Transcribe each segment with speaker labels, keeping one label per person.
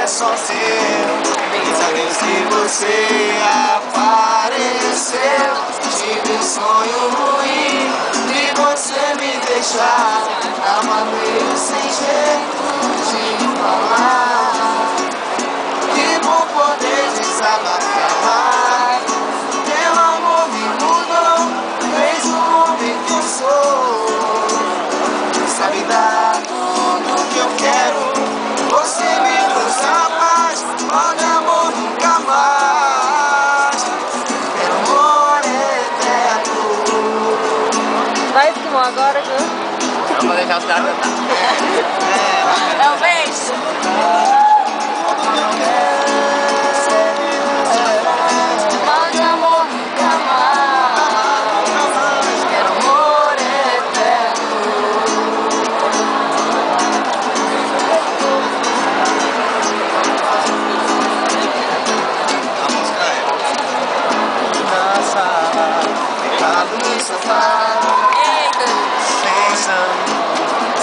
Speaker 1: é só seu. Pensando se você apareceu. Tive um sonho ruim de você me deixar. Tava meio sem jeito de falar. Que bom poder desabafar. Teu amor me mudou, fez o homem que eu sou. Sabe dar tudo que eu quero. Você me trouxe a paz, ó de amor nunca mais. Meu amor eterno.
Speaker 2: Vai esquimar agora, viu?
Speaker 3: Eu vou deixar os caras cantar.
Speaker 2: É o beijo.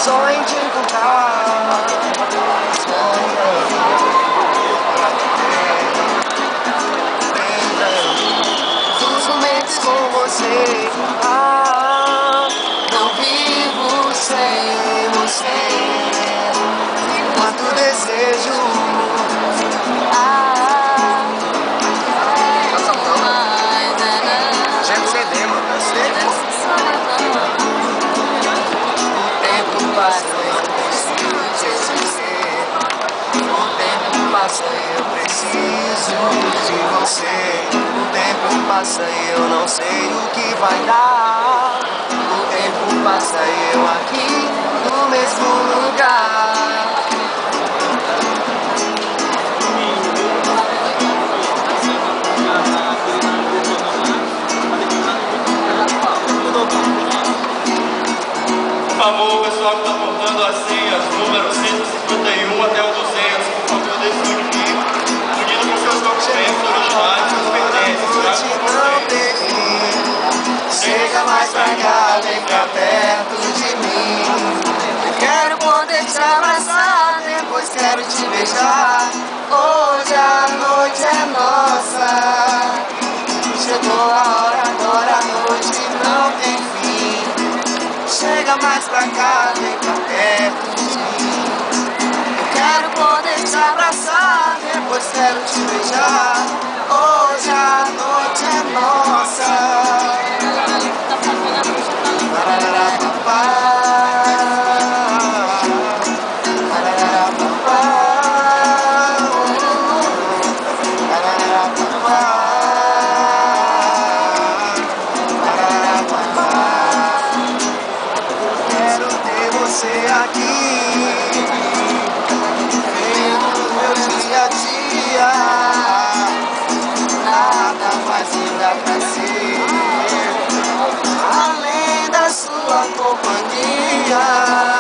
Speaker 1: Sonho de encontrar, os momentos com você. Não vivo sem você. Quanto desejo. GCD, mano. Eu preciso de você. O tempo passa e eu não sei o que vai dar. O tempo passa e eu aqui no mesmo lugar.
Speaker 4: Por favor, o pessoal que está portando as senhas, número 151 até o 200, por favor, deixe aqui, unido com seus documentos originais, seus pertences,
Speaker 1: Não tem fim. Chega mais pra cá, vem pra perto de mim. Eu quero poder te abraçar, depois quero te beijar. Hoje a noite é nossa. Chegou a hora, agora a noite não tem fim. Chega mais pra cá, vem pra perto de mim. Eu quero poder te abraçar, depois quero te beijar. Hoje a noite é nossa. Pararapapá, pararapapá, pararapapá, pararapapá. Quero ter você aqui, vendo o meu dia a dia. Nada mais linda pra ser, além da sua companhia.